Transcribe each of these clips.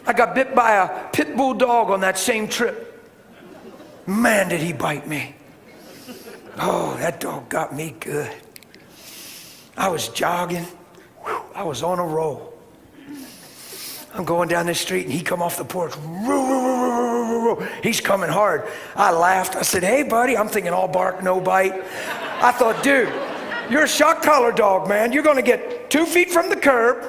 I got bit by a pit bull dog on that same trip. Man, did he bite me. Oh, that dog got me good. I was jogging. Whew, I was on a roll. I'm going down the street and he come off the porch. He's coming hard. I laughed. I said, hey, buddy. I'm thinking all bark, no bite. I thought, dude, you're a shock collar dog, man. You're going to get 2 feet from the curb.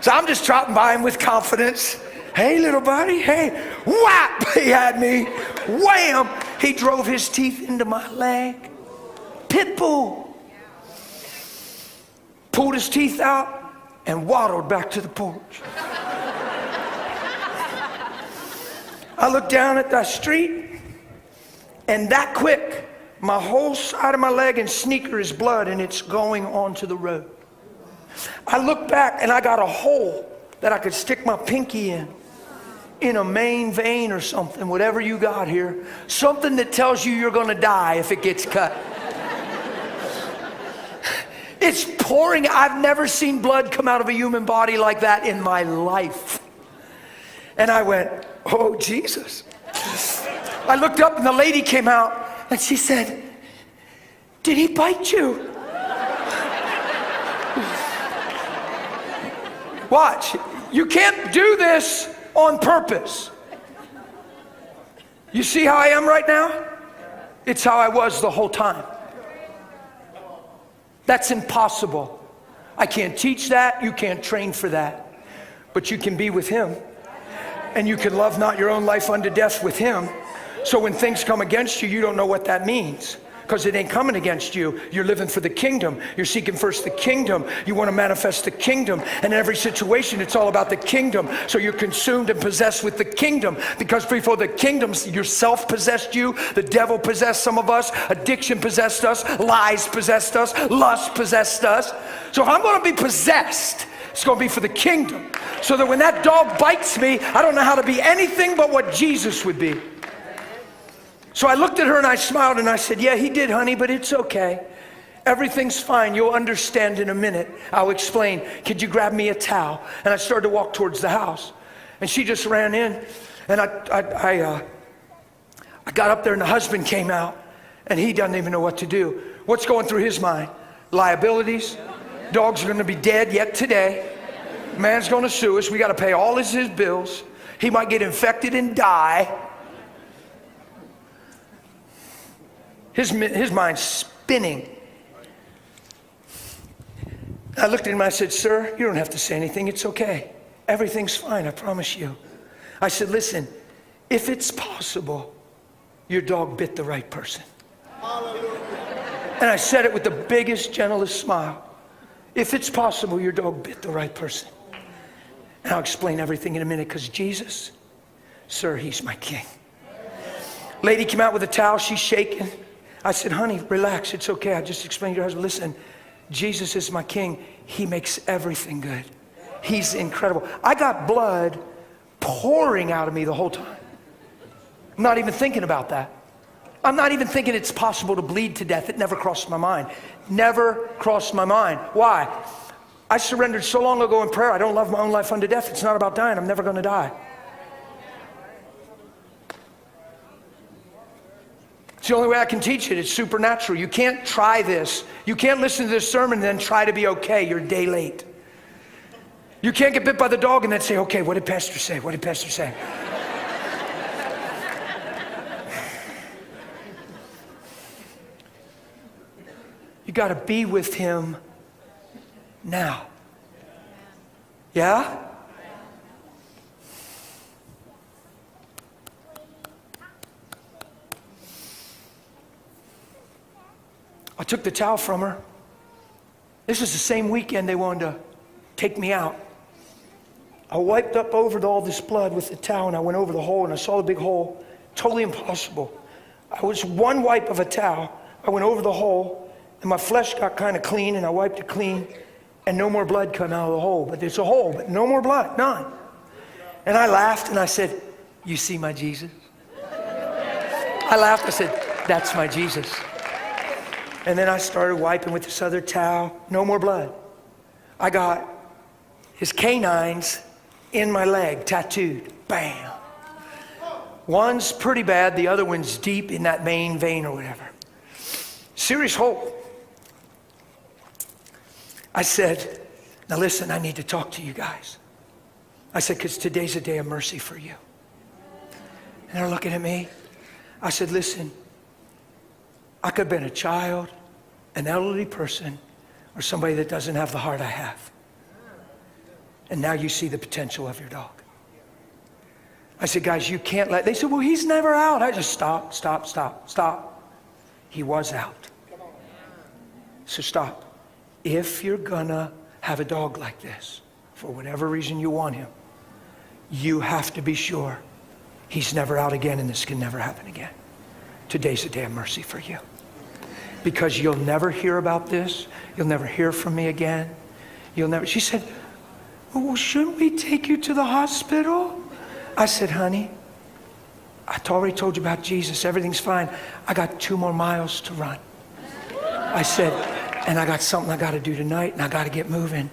So I'm just trotting by him with confidence. Hey, little buddy. Hey, whap. He had me. Wham. He drove his teeth into my leg. Pitbull. Pulled his teeth out and waddled back to the porch. I looked down at that street, and that quick, my whole side of my leg and sneaker is blood, and it's going onto the road. I looked back, and I got a hole that I could stick my pinky in a main vein or something, whatever you got here. Something that tells you you're going to die if it gets cut. It's pouring. I've never seen blood come out of a human body like that in my life. And I went, oh, Jesus. I looked up and the lady came out and she said, did he bite you? Watch. You can't do this on purpose. You see how I am right now? It's how I was the whole time. That's impossible. I can't teach that. You can't train for that. But you can be with him. And you can love not your own life unto death with him. So when things come against you, you don't know what that means. Because it ain't coming against you. You're living for the kingdom. You're seeking first the kingdom. You want to manifest the kingdom. And in every situation, it's all about the kingdom. So you're consumed and possessed with the kingdom. Because before the kingdom, yourself possessed you. The devil possessed some of us. Addiction possessed us. Lies possessed us. Lust possessed us. So if I'm going to be possessed, it's going to be for the kingdom. So that when that dog bites me, I don't know how to be anything but what Jesus would be. So I looked at her and I smiled and I said, yeah, he did, honey, but it's okay. Everything's fine. You'll understand in a minute. I'll explain. Could you grab me a towel? And I started to walk towards the house. And she just ran in. And I got up there and the husband came out. And he doesn't even know what to do. What's going through his mind? Liabilities. Dog's going to be dead yet today. Man's going to sue us. We got to pay all his bills. He might get infected and die. His mind's spinning. I looked at him and I said, sir, you don't have to say anything. It's okay. Everything's fine, I promise you. I said, listen, if it's possible, your dog bit the right person. Hallelujah. And I said it with the biggest, gentlest smile. If it's possible, your dog bit the right person. And I'll explain everything in a minute, because Jesus, sir, he's my king. Lady came out with a towel. She's shaking. I said, honey, relax. It's okay. I just explained to your husband, listen, Jesus is my king. He makes everything good. He's incredible. I got blood pouring out of me the whole time. I'm not even thinking about that. I'm not even thinking it's possible to bleed to death. It never crossed my mind. Never crossed my mind. Why? I surrendered so long ago in prayer. I don't love my own life unto death. It's not about dying. I'm never going to die. It's the only way I can teach it. It's supernatural. You can't try this. You can't listen to this sermon and then try to be okay. You're a day late. You can't get bit by the dog and then say, okay, what did Pastor say? What did Pastor say? You got to be with him now. Yeah? I took the towel from her. This was the same weekend they wanted to take me out. I wiped up over all this blood with the towel, and I went over the hole, and I saw the big hole. Totally impossible. I was one wipe of a towel. I went over the hole, and my flesh got kind of clean, and I wiped it clean, and no more blood come out of the hole. But there's a hole, but no more blood, none. And I laughed, and I said, you see my Jesus? I laughed, I said, that's my Jesus. And then I started wiping with this other towel. No more blood. I got his canines in my leg, tattooed. Bam. One's pretty bad, the other one's deep in that main vein or whatever. Serious hole. I said, now listen, I need to talk to you guys. I said, because today's a day of mercy for you. And they're looking at me. I said, listen, I could have been a child, an elderly person, or somebody that doesn't have the heart I have. And now you see the potential of your dog. I said, guys, you can't let, they said, well, he's never out. I just stop. He was out. So stop. If you're gonna have a dog like this, for whatever reason you want him, you have to be sure he's never out again and this can never happen again. Today's a day of mercy for you. Because you'll never hear about this. You'll never hear from me again. She said, well, shouldn't we take you to the hospital? I said, honey, I already told you about Jesus. Everything's fine. I got 2 more miles to run. I said, and I got something I got to do tonight, and I got to get moving.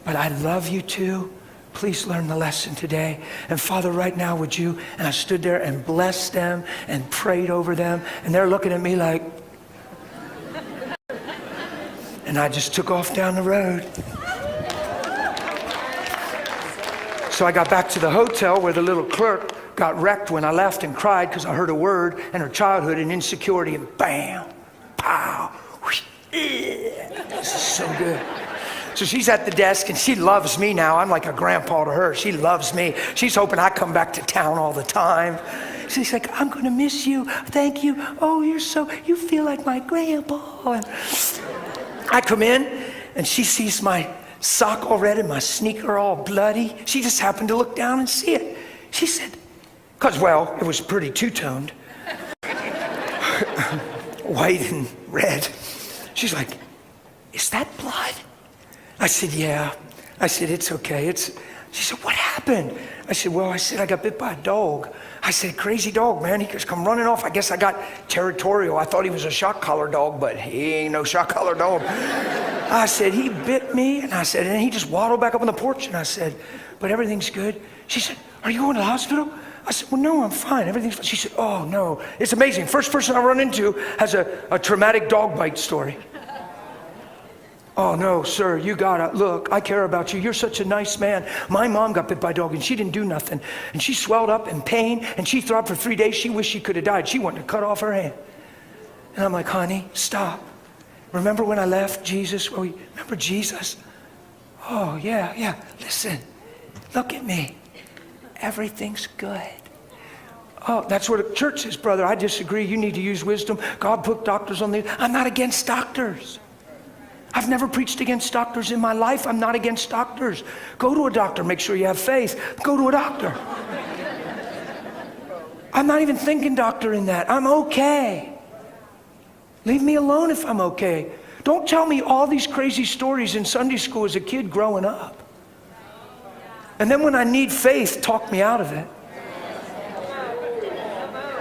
But I love you too. Please learn the lesson today. And Father, right now, would you? And I stood there and blessed them and prayed over them. And they're looking at me like, and I just took off down the road. So I got back to the hotel where the little clerk got wrecked when I left and cried because I heard a word and her childhood and insecurity and bam, pow, whoosh, this is so good. So she's at the desk and she loves me now. I'm like a grandpa to her. She loves me. She's hoping I come back to town all the time. She's like, I'm gonna miss you. Thank you. Oh, you feel like my grandpa. And I come in and she sees my sock all red and my sneaker all bloody. She just happened to look down and see it. She said, because, well, it was pretty two-toned. White and red. She's like, is that blood? I said, yeah. I said, it's okay. She said, what happened? I said, I got bit by a dog. I said, crazy dog, man. He just come running off. I guess I got territorial. I thought he was a shock collar dog, but he ain't no shock collar dog. I said, he bit me. And I said, and he just waddled back up on the porch. And I said, but everything's good. She said, are you going to the hospital? I said, well, no, I'm fine. Everything's fine. She said, oh, no. It's amazing. First person I run into has a traumatic dog bite story. Oh, no, sir, you gotta, look, I care about you. You're such a nice man. My mom got bit by a dog and she didn't do nothing. And she swelled up in pain and she throbbed for 3 days. She wished she could have died. She wanted to cut off her hand. And I'm like, honey, stop. Remember when I left Jesus? Oh, remember Jesus? Oh, yeah. Listen, look at me. Everything's good. Oh, that's what the church says, brother. I disagree. You need to use wisdom. God put doctors on the... I'm not against doctors. I've never preached against doctors in my life. I'm not against doctors. Go to a doctor. Make sure you have faith. Go to a doctor. I'm not even thinking doctor in that. I'm okay. Leave me alone if I'm okay. Don't tell me all these crazy stories in Sunday school as a kid growing up. And then when I need faith, talk me out of it.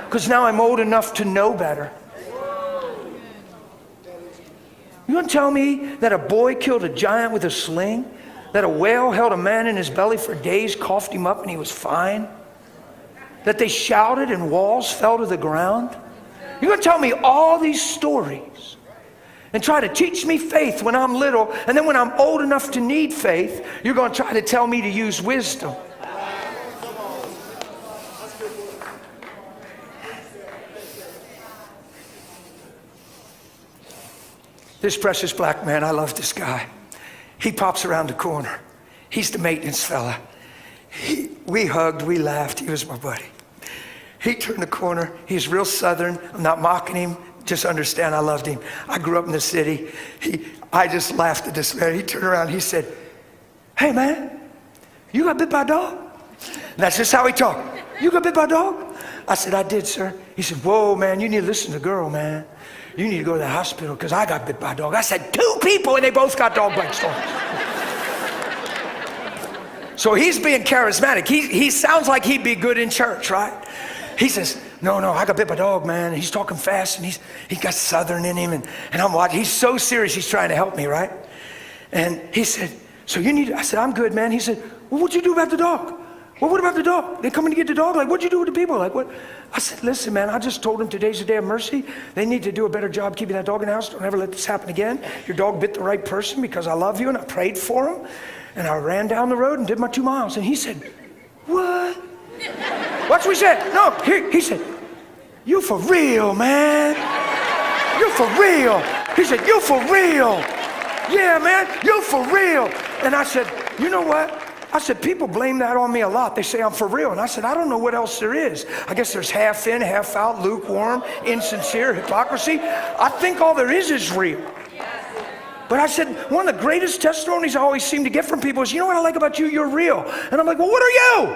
Because now I'm old enough to know better. You want to tell me that a boy killed a giant with a sling? That a whale held a man in his belly for days, coughed him up, and he was fine? That they shouted and walls fell to the ground? You're going to tell me all these stories and try to teach me faith when I'm little, and then when I'm old enough to need faith, you're going to try to tell me to use wisdom. This precious black man, I love this guy. He pops around the corner. He's the maintenance fella. We hugged, we laughed. He was my buddy. He turned the corner. He's real Southern. I'm not mocking him. Just understand I loved him. I grew up in the city. I just laughed at this man. He turned around. He said, hey, man, you got bit by a dog? And that's just how he talked. You got bit by a dog? I said, I did, sir. He said, whoa, man, you need to listen to the girl, man. You need to go to the hospital because I got bit by a dog. I said, 2 people and they both got dog bite stories. So he's being charismatic. He sounds like he'd be good in church, right? He says, no, I got bit by a dog, man. He's talking fast and he got Southern in him. And I'm watching. He's so serious he's trying to help me, right? And he said, So you need, I said, I'm good, man. He said, well, what'd you do about the dog? Well, what about the dog? They coming to get the dog? Like, what'd you do with the people? Like, what? I said, listen, man, I just told them today's a day of mercy. They need to do a better job keeping that dog in the house. Don't ever let this happen again. Your dog bit the right person because I love you, and I prayed for him. And I ran down the road and did my 2 miles. And he said, what? Watch what he said. No, he said, you for real, man. You for real. He said, you for real. Yeah, man, you for real. And I said, you know what? I said, people blame that on me a lot. They say I'm for real. And I said, I don't know what else there is. I guess there's half in, half out, lukewarm, insincere, hypocrisy. I think all there is real. But I said, one of the greatest testimonies I always seem to get from people is, you know what I like about you? You're real. And I'm like, well, what are you?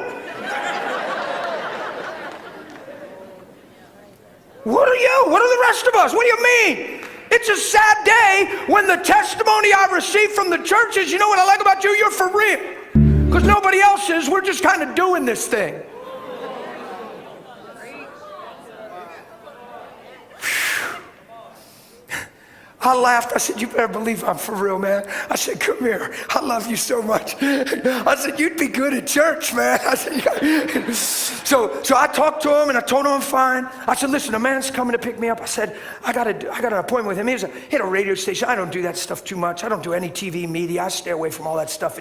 What are you? What are the rest of us? What do you mean? It's a sad day when the testimony I receive from the church is, you know what I like about you? You're for real. Because nobody else is. We're just kind of doing this thing. I laughed. I said, you better believe I'm for real, man. I said, come here. I love you so much. I said, you'd be good at church, man. I said, so I talked to him and I told him I'm fine. I said, listen, a man's coming to pick me up. I said, I got an appointment with him. He had a radio station. I don't do that stuff too much. I don't do any TV media. I stay away from all that stuff.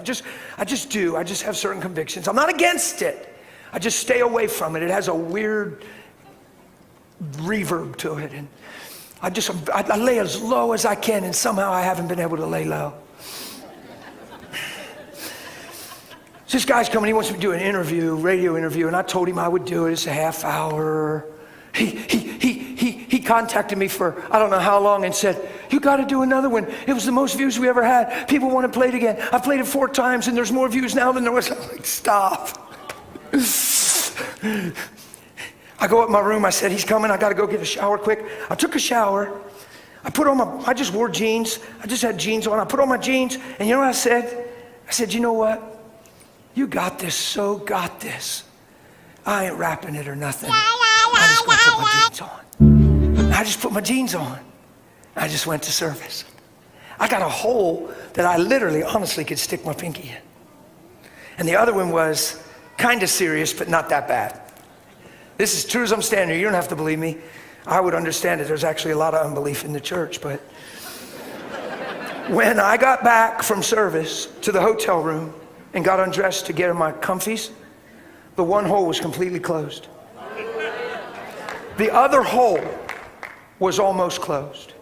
I just do. I just have certain convictions. I'm not against it. I just stay away from it. It has a weird reverb to it. And I lay as low as I can, and somehow I haven't been able to lay low. So this guy's coming, he wants me to do an interview, radio interview, and I told him I would do it. It's a half hour. He contacted me for I don't know how long and said, you got to do another one. It was the most views we ever had. People want to play it again. I played it 4 times, and there's more views now than there was. I'm like, stop. I go up in my room, I said, he's coming, I gotta go get a shower quick. I took a shower, I just wore jeans, I just had jeans on, I put on my jeans, and you know what I said? I said, you know what? You got this, so got this. I ain't rapping it or nothing. I just gonna put my jeans on. I just put my jeans on. I just went to service. I got a hole that I literally, honestly could stick my pinky in. And the other one was kind of serious, but not that bad. This is true as I'm standing here. You don't have to believe me. I would understand it. There's actually a lot of unbelief in the church. But when I got back from service to the hotel room and got undressed to get in my comfies, the one hole was completely closed. The other hole was almost closed.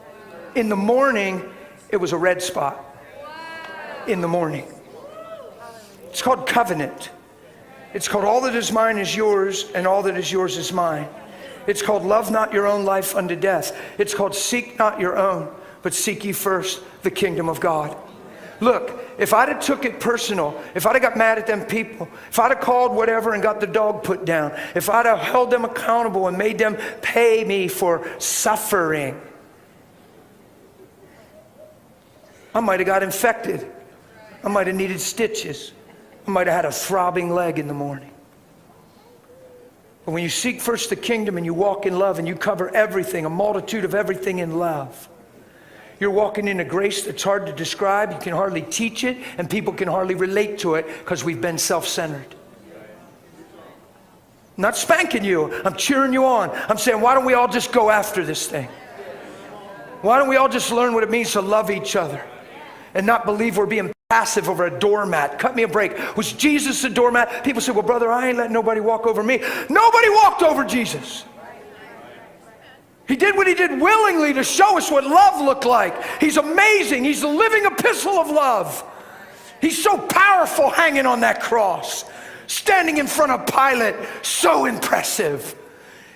In the morning, it was a red spot. In the morning. It's called covenant. It's called all that is mine is yours, and all that is yours is mine. It's called love not your own life unto death. It's called seek not your own, but seek ye first the kingdom of God. Look, if I'd have took it personal, if I'd have got mad at them people, if I'd have called whatever and got the dog put down, if I'd have held them accountable and made them pay me for suffering, I might have got infected. I might have needed stitches. I might have had a throbbing leg in the morning. But when you seek first the kingdom and you walk in love and you cover everything, a multitude of everything in love, you're walking in a grace that's hard to describe. You can hardly teach it, and people can hardly relate to it because we've been self-centered. I'm not spanking you. I'm cheering you on. I'm saying, why don't we all just go after this thing? Why don't we all just learn what it means to love each other and not believe we're being passive over a doormat? Cut me a break. Was Jesus a doormat? People say, well, brother, I ain't letting nobody walk over me. Nobody walked over Jesus. He did what he did willingly to show us what love looked like. He's amazing. He's the living epistle of love. He's so powerful hanging on that cross, standing in front of Pilate, so impressive.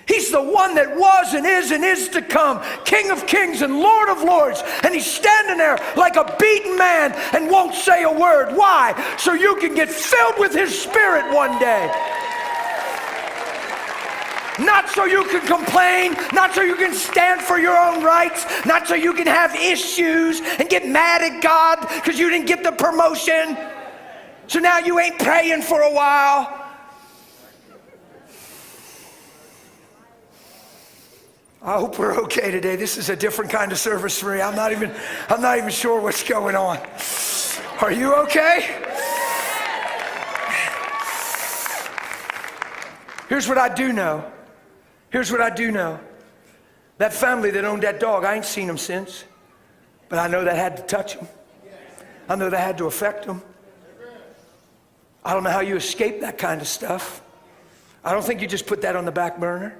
He's the one that was and is to come, King of kings and Lord of lords. And he's standing there like a beaten man and won't say a word. Why? So you can get filled with his spirit one day. Not so you can complain, not so you can stand for your own rights, not so you can have issues and get mad at God because you didn't get the promotion. So now you ain't praying for a while. I hope we're okay today. This is a different kind of service for me. I'm not even sure what's going on. Are you okay? Here's what I do know. Here's what I do know. That family that owned that dog, I ain't seen them since. But I know that had to touch them. I know that had to affect them. I don't know how you escape that kind of stuff. I don't think you just put that on the back burner.